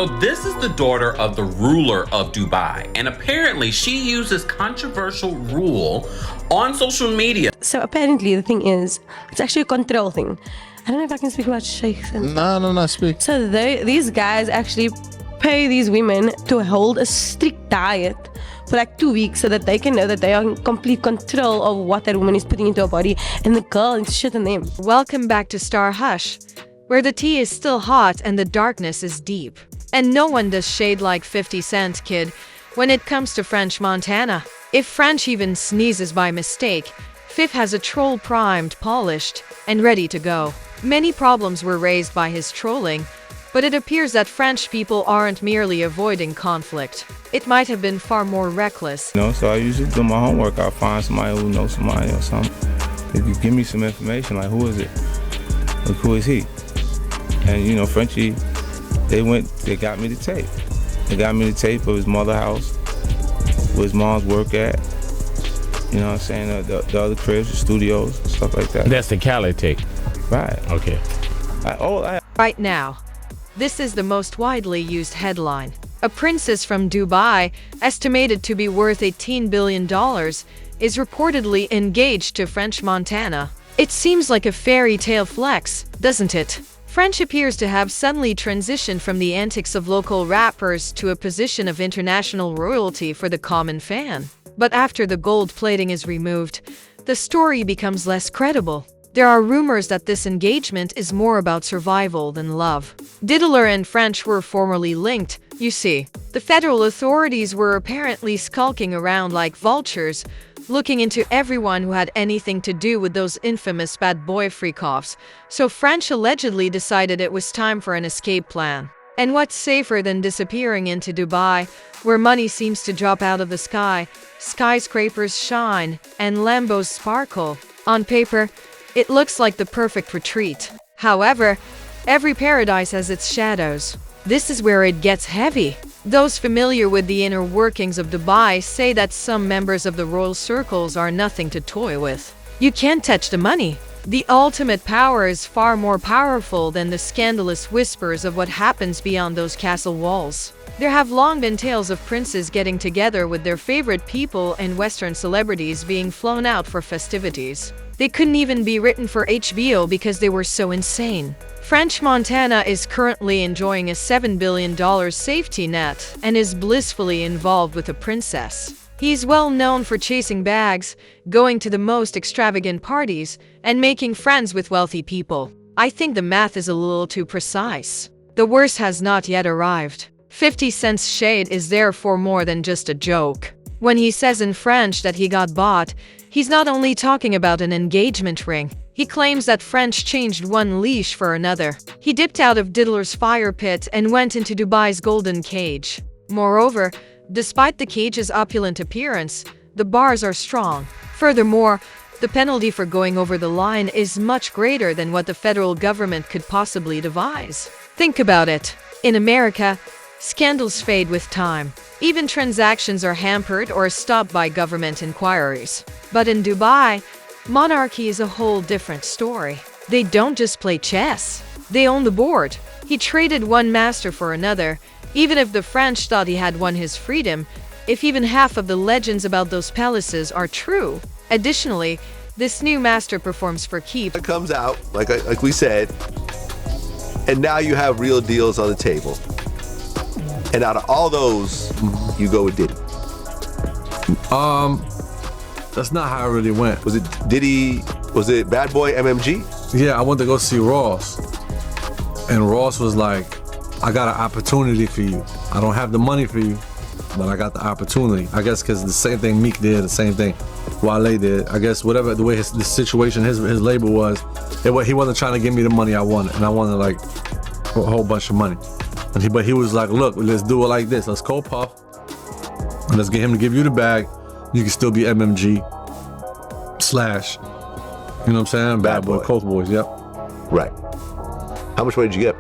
So this is the daughter of the ruler of Dubai, and apparently she uses controversial rule on social media. So apparently the thing is, it's actually a control thing. I don't know if I can speak about sheikhs. No, speak. So these guys actually pay these women to hold a strict diet for like 2 weeks so that they can know that they are in complete control of what that woman is putting into her body, and the girl needs to shit on them. Welcome back to Star Hush, where the tea is still hot and the darkness is deep. And no one does shade like 50 Cent, kid, when it comes to French Montana. If French even sneezes by mistake, Fif has a troll primed, polished, and ready to go. Many problems were raised by his trolling, but it appears that French people aren't merely avoiding conflict. It might have been far more reckless. So I usually do my homework. I'll find somebody who knows somebody or something. If you give me some information, like who is it? Like who is he? And Frenchie, they got me the tape. They got me the tape of his mother's house, where his mom's work at. You know what I'm saying? The other cribs, the studios, stuff like that. That's the Cali tape. Right. Okay. Right now, this is the most widely used headline. A princess from Dubai, estimated to be worth $18 billion, is reportedly engaged to French Montana. It seems like a fairy tale flex, doesn't it? French appears to have suddenly transitioned from the antics of local rappers to a position of international royalty for the common fan. But after the gold plating is removed, the story becomes less credible. There are rumors that this engagement is more about survival than love. Diddler and French were formerly linked, you see. The federal authorities were apparently skulking around like vultures, looking into everyone who had anything to do with those infamous bad boy freak-offs. So French allegedly decided it was time for an escape plan. And what's safer than disappearing into Dubai, where money seems to drop out of the sky, skyscrapers shine, and Lambos sparkle? On paper, it looks like the perfect retreat. However, every paradise has its shadows. This is where it gets heavy. Those familiar with the inner workings of Dubai say that some members of the royal circles are nothing to toy with. You can't touch the money. The ultimate power is far more powerful than the scandalous whispers of what happens beyond those castle walls. There have long been tales of princes getting together with their favorite people and Western celebrities being flown out for festivities. They couldn't even be written for HBO because they were so insane. French Montana is currently enjoying a $7 billion safety net and is blissfully involved with a princess. He's well known for chasing bags, going to the most extravagant parties, and making friends with wealthy people. I think the math is a little too precise. The worst has not yet arrived. 50 Cent's shade is therefore more than just a joke. When he says in French that he got bought, he's not only talking about an engagement ring. He claims that French changed one leash for another. He dipped out of Diddler's fire pit and went into Dubai's golden cage. Moreover, despite the cage's opulent appearance, the bars are strong. Furthermore, the penalty for going over the line is much greater than what the federal government could possibly devise. Think about it. In America, scandals fade with time. Even transactions are hampered or stopped by government inquiries. But in Dubai, monarchy is a whole different story. They don't just play chess. They own the board. He traded one master for another, even if the French thought he had won his freedom, if even half of the legends about those palaces are true. Additionally, this new master performs for keeps. It comes out, like we said, and now you have real deals on the table. And out of all those, you go with Diddy. That's not how it really went. Was it Diddy? Was it Bad Boy MMG? Yeah, I went to go see Ross. And Ross was like, I got an opportunity for you. I don't have the money for you, but I got the opportunity. I guess because the same thing Meek did, the same thing Wale did. I guess whatever the way the situation, his label was, he wasn't trying to give me the money I wanted. And I wanted like a whole bunch of money. But he was like, look, let's do it like this. Let's co-puff. And let's get him to give you the bag. You can still be MMG / you know what I'm saying? Bad Boy, Coast Boys, yep. Right. How much money did you get?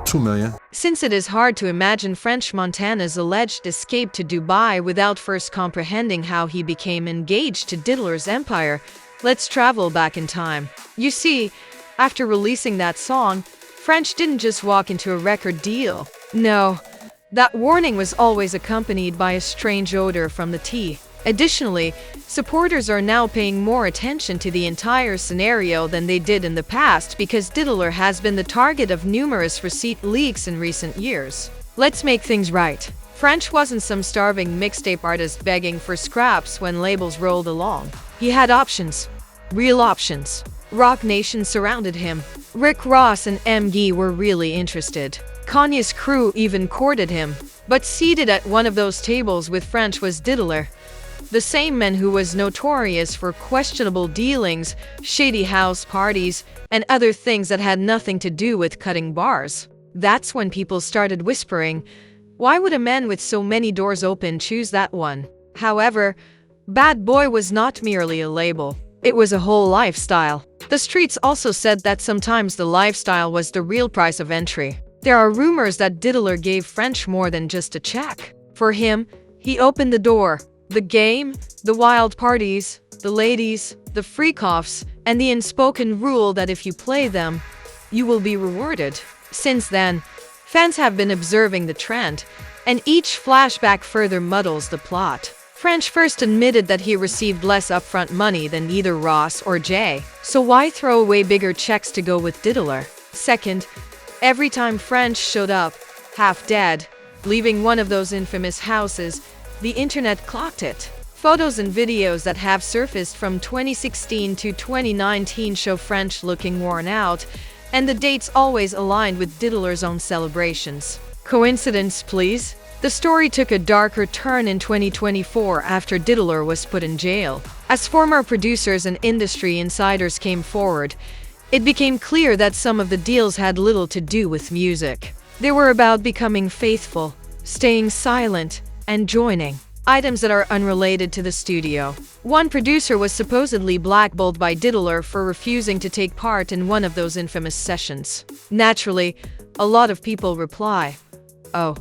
$2 million. Since it is hard to imagine French Montana's alleged escape to Dubai without first comprehending how he became engaged to Diddler's empire, let's travel back in time. You see, after releasing that song, French didn't just walk into a record deal. No, that warning was always accompanied by a strange odor from the tea. Additionally, supporters are now paying more attention to the entire scenario than they did in the past because Diddler has been the target of numerous receipt leaks in recent years. Let's make things right. French wasn't some starving mixtape artist begging for scraps when labels rolled along. He had options. Real options. Rock Nation surrounded him. Rick Ross and MG were really interested. Kanye's crew even courted him. But seated at one of those tables with French was Diddler. The same man who was notorious for questionable dealings, shady house parties, and other things that had nothing to do with cutting bars. That's when people started whispering, why would a man with so many doors open choose that one? However, Bad Boy was not merely a label. It was a whole lifestyle. The streets also said that sometimes the lifestyle was the real price of entry. There are rumors that Diddler gave French more than just a check. For him, he opened the door. The game, the wild parties, the ladies, the freak-offs, and the unspoken rule that if you play them, you will be rewarded. Since then, fans have been observing the trend, and each flashback further muddles the plot. French first admitted that he received less upfront money than either Ross or Jay, so why throw away bigger checks to go with Diddler? Second, every time French showed up, half dead, leaving one of those infamous houses, the internet clocked it. Photos and videos that have surfaced from 2016 to 2019 show French looking worn out, and the dates always aligned with Diddler's own celebrations. Coincidence, please? The story took a darker turn in 2024 after Diddler was put in jail. As former producers and industry insiders came forward, it became clear that some of the deals had little to do with music. They were about becoming faithful, staying silent, and joining items that are unrelated to the studio. One producer was supposedly blackballed by Diddler for refusing to take part in one of those infamous sessions. Naturally, a lot of people reply, "Oh,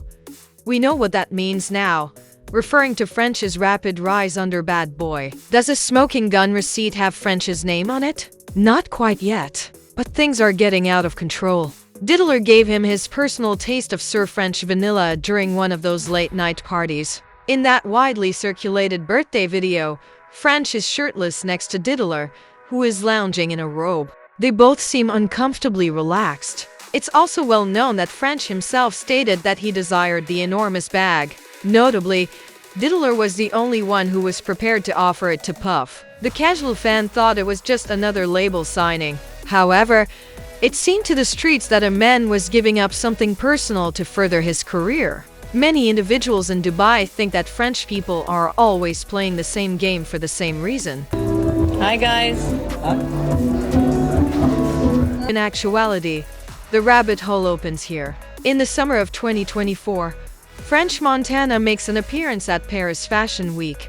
we know what that means now," referring to French's rapid rise under Bad Boy. Does a smoking gun receipt have French's name on it? Not quite yet, but things are getting out of control. Diddler gave him his personal taste of Sir French vanilla during one of those late-night parties. In that widely circulated birthday video, French is shirtless next to Diddler, who is lounging in a robe. They both seem uncomfortably relaxed. It's also well known that French himself stated that he desired the enormous bag. Notably, Diddler was the only one who was prepared to offer it to Puff. The casual fan thought it was just another label signing. However, it seemed to the streets that a man was giving up something personal to further his career. Many individuals in Dubai think that French people are always playing the same game for the same reason. Hi guys. In actuality, the rabbit hole opens here. In the summer of 2024, French Montana makes an appearance at Paris Fashion Week,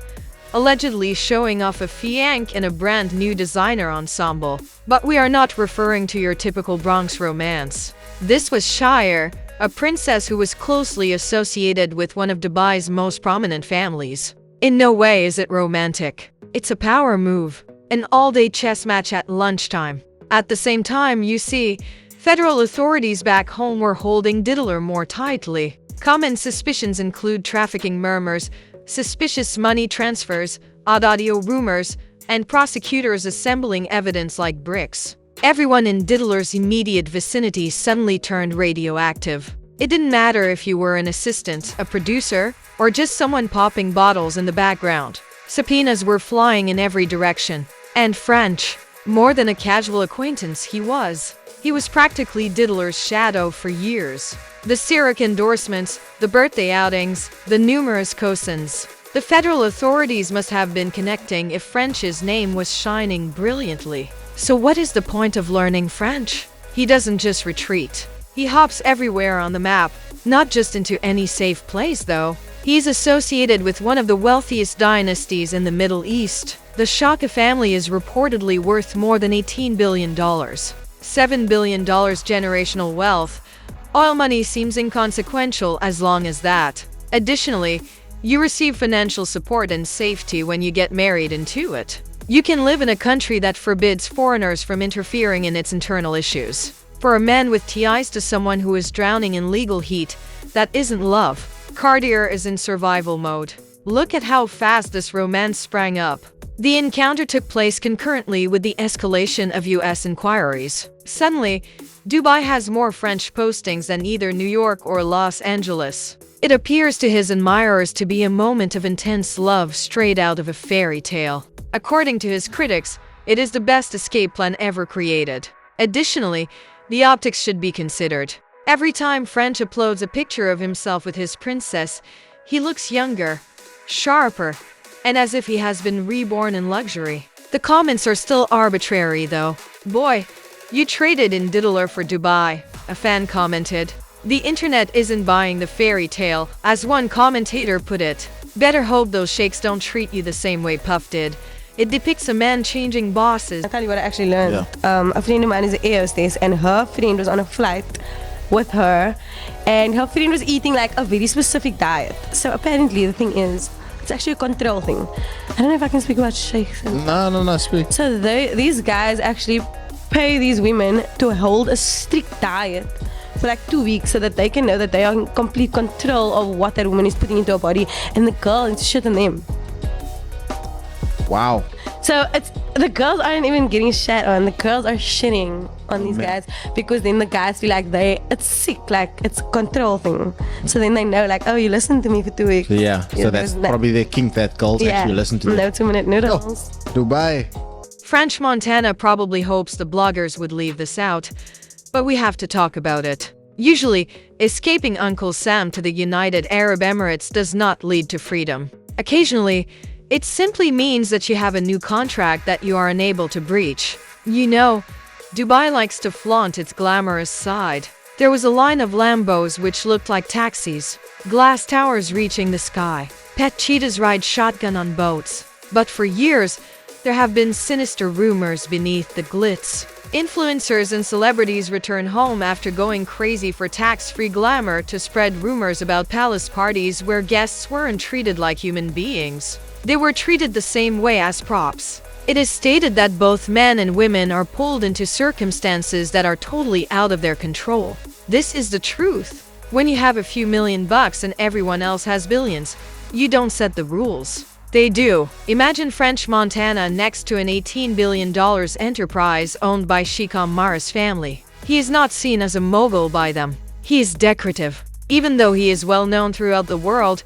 allegedly showing off a fiancé and a brand new designer ensemble. But we are not referring to your typical Bronx romance. This was Shire, a princess who was closely associated with one of Dubai's most prominent families. In no way is it romantic. It's a power move, an all-day chess match at lunchtime. At the same time, you see, federal authorities back home were holding Diddler more tightly. Common suspicions include trafficking murmurs, suspicious money transfers, odd audio rumors, and prosecutors assembling evidence like bricks. Everyone in Diddler's immediate vicinity suddenly turned radioactive. It didn't matter if you were an assistant, a producer, or just someone popping bottles in the background. Subpoenas were flying in every direction. And French, more than a casual acquaintance, he was. He was practically Diddler's shadow for years. The Syrup endorsements, the birthday outings, the numerous cousins. The federal authorities must have been connecting if French's name was shining brilliantly. So what is the point of learning French? He doesn't just retreat. He hops everywhere on the map, not just into any safe place though. He's associated with one of the wealthiest dynasties in the Middle East. The Shaka family is reportedly worth more than $18 billion. $7 billion generational wealth. Oil money seems inconsequential as long as that. Additionally, you receive financial support and safety when you get married into it. You can live in a country that forbids foreigners from interfering in its internal issues. For a man with ties to someone who is drowning in legal heat, that isn't love. Cartier is in survival mode. Look at how fast this romance sprang up. The encounter took place concurrently with the escalation of U.S. inquiries. Suddenly, Dubai has more French postings than either New York or Los Angeles. It appears to his admirers to be a moment of intense love straight out of a fairy tale. According to his critics, it is the best escape plan ever created. Additionally, the optics should be considered. Every time French uploads a picture of himself with his princess, he looks younger, sharper, and as if he has been reborn in luxury. The comments are still arbitrary though. "Boy, you traded in Diddler for Dubai," a fan commented. "The internet isn't buying the fairy tale," as one commentator put it. "Better hope those sheiks don't treat you the same way Puff did. It depicts a man changing bosses." I'll tell you what I actually learned. A friend of mine is an air hostess, and her friend was on a flight with her, and her friend was eating like a very specific diet. So apparently the thing is, it's actually a control thing. I don't know if I can speak about sheikhs. No, speak. So these guys actually pay these women to hold a strict diet for like 2 weeks so that they can know that they are in complete control of what that woman is putting into her body, and the girl needs to shit on them. Wow. So it's the girls aren't even getting shat on. The girls are shitting on these guys because then the guys feel like it's sick, like it's a control thing. So then they know, like, oh, you listened to me for 2 weeks. Yeah, so that's probably their kink that girls actually listen to. No 2-minute noodles. Dubai. French Montana probably hopes the bloggers would leave this out, but we have to talk about it. Usually, escaping Uncle Sam to the United Arab Emirates does not lead to freedom. Occasionally, it simply means that you have a new contract that you are unable to breach. You know, Dubai likes to flaunt its glamorous side. There was a line of Lambos which looked like taxis, glass towers reaching the sky, pet cheetahs ride shotgun on boats. But for years, there have been sinister rumors beneath the glitz. Influencers and celebrities return home after going crazy for tax-free glamour to spread rumors about palace parties where guests weren't treated like human beings. They were treated the same way as props. It is stated that both men and women are pulled into circumstances that are totally out of their control. This is the truth. When you have a few $1,000,000 and everyone else has billions, you don't set the rules. They do. Imagine French Montana next to an $18 billion enterprise owned by Sheikh Ammar's family. He is not seen as a mogul by them. He is decorative. Even though he is well known throughout the world,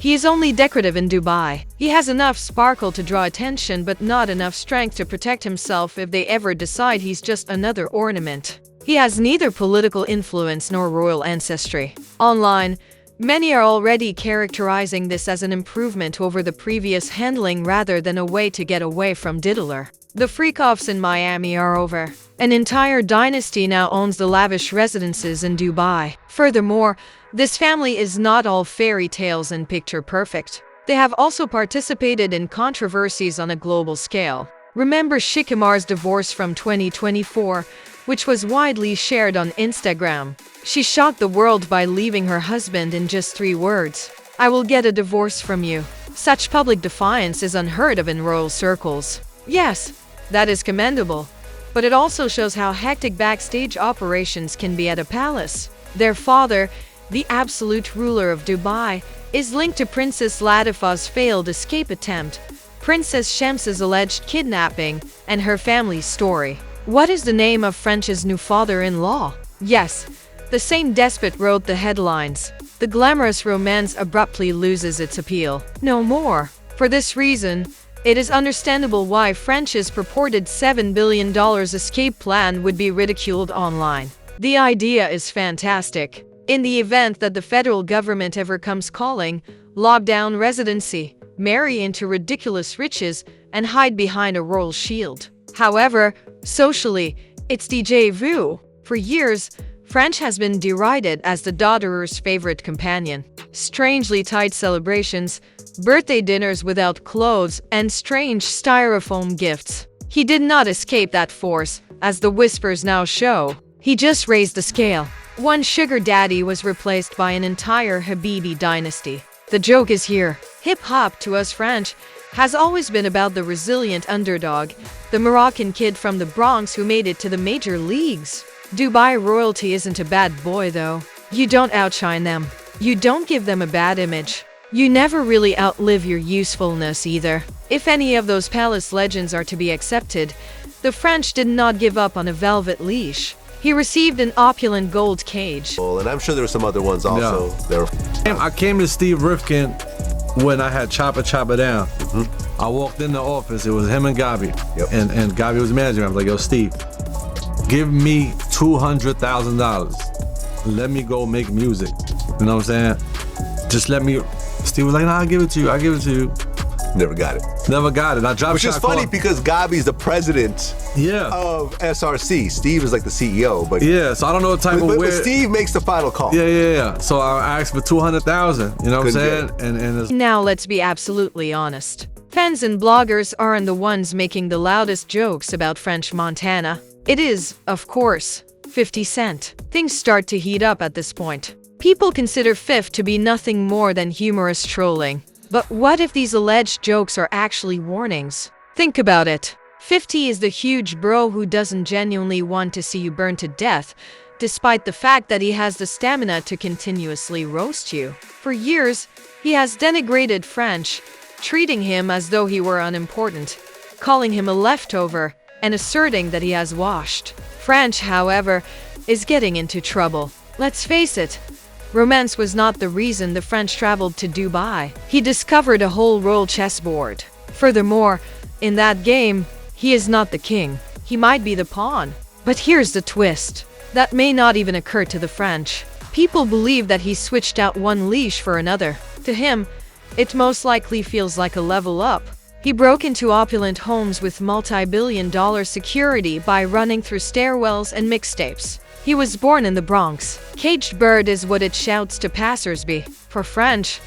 he is only decorative in Dubai. He has enough sparkle to draw attention but not enough strength to protect himself if they ever decide he's just another ornament. He has neither political influence nor royal ancestry. Online, many are already characterizing this as an improvement over the previous handling rather than a way to get away from Diddler. The freak-offs in Miami are over. An entire dynasty now owns the lavish residences in Dubai. Furthermore, this family is not all fairy tales and picture perfect. They have also participated in controversies on a global scale. Remember Sheikh Ammar's divorce from 2024, which was widely shared on Instagram. She shocked the world by leaving her husband in just 3 words. "I will get a divorce from you." Such public defiance is unheard of in royal circles. Yes, that is commendable, but it also shows how hectic backstage operations can be at a palace. Their father, the absolute ruler of Dubai, is linked to Princess Latifah's failed escape attempt, Princess Shams's alleged kidnapping, and her family's story. What is the name of French's new father-in-law? Yes, the same despot wrote the headlines. The glamorous romance abruptly loses its appeal. No more. For this reason, it is understandable why French's purported $7 billion escape plan would be ridiculed online. The idea is fantastic. In the event that the federal government ever comes calling, lock down residency, marry into ridiculous riches, and hide behind a royal shield. However, socially, it's déjà vu. For years, French has been derided as the daughter's favorite companion. Strangely tight celebrations, birthday dinners without clothes, and strange styrofoam gifts. He did not escape that force, as the whispers now show. He just raised the scale. One sugar daddy was replaced by an entire Habibi dynasty. The joke is here. Hip-hop, to us French, has always been about the resilient underdog, the Moroccan kid from the Bronx who made it to the major leagues. Dubai royalty isn't a bad boy though. You don't outshine them. You don't give them a bad image. You never really outlive your usefulness either. If any of those palace legends are to be accepted, the French did not give up on a velvet leash. He received an opulent gold cage. And I'm sure there were some other ones also. I came to Steve Rifkin when I had Chopper Down. I walked in the office, it was him and Gabi. And Gabi was the manager. I was like, yo, Steve, give me $200,000. Let me go make music. You know what I'm saying? Just let me. Steve was like, nah, I'll give it to you. Never got it. Never got it. I dropped. Which is funny because Gabi's the president yeah. of SRC. Steve is like the CEO, but yeah. So I don't know what type of but Steve makes the final call. Yeah. So I asked for 200,000. You know what I'm saying? And now let's be absolutely honest. Fans and bloggers aren't the ones making the loudest jokes about French Montana. It is, of course, 50 Cent. Things start to heat up at this point. People consider Fif to be nothing more than humorous trolling. But what if these alleged jokes are actually warnings? Think about it. 50 is the huge bro who doesn't genuinely want to see you burn to death, despite the fact that he has the stamina to continuously roast you. For years, he has denigrated French, treating him as though he were unimportant, calling him a leftover, and asserting that he has washed. French, however, is getting into trouble. Let's face it. Romance was not the reason the French traveled to Dubai. He discovered a whole royal chessboard. Furthermore, in that game, he is not the king. He might be the pawn. But here's the twist. That may not even occur to the French. People believe that he switched out one leash for another. To him, it most likely feels like a level up. He broke into opulent homes with multi-billion-dollar security by running through stairwells and mixtapes. He was born in the Bronx. Caged bird is what it shouts to passersby. For French,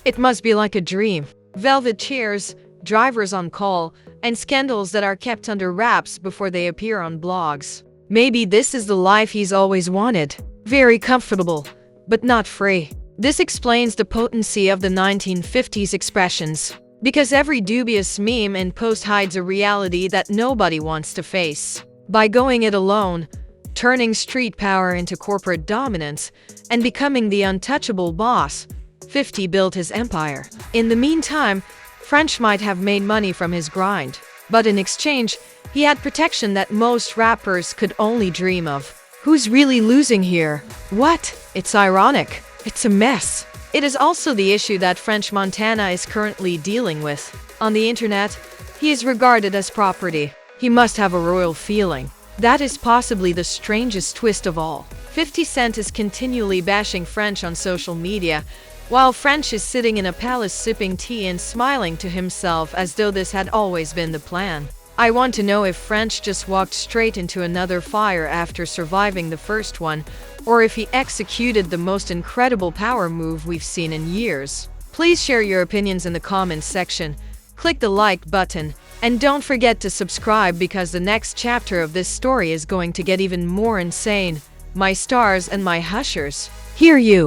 it must be like a dream. Velvet chairs, drivers on call, and scandals that are kept under wraps before they appear on blogs. Maybe this is the life he's always wanted. Very comfortable, but not free. This explains the potency of the 1950s expressions. Because every dubious meme and post hides a reality that nobody wants to face. By going it alone, turning street power into corporate dominance, and becoming the untouchable boss, 50 built his empire. In the meantime, French might have made money from his grind, but in exchange, he had protection that most rappers could only dream of. Who's really losing here? What? It's ironic. It's a mess. It is also the issue that French Montana is currently dealing with. On the internet, he is regarded as property. He must have a royal feeling. That is possibly the strangest twist of all. 50 Cent is continually bashing French on social media, while French is sitting in a palace sipping tea and smiling to himself as though this had always been the plan. I want to know if French just walked straight into another fire after surviving the first one, or if he executed the most incredible power move we've seen in years. Please share your opinions in the comments section. Click the like button, and don't forget to subscribe because the next chapter of this story is going to get even more insane. My stars and my hushers, hear you!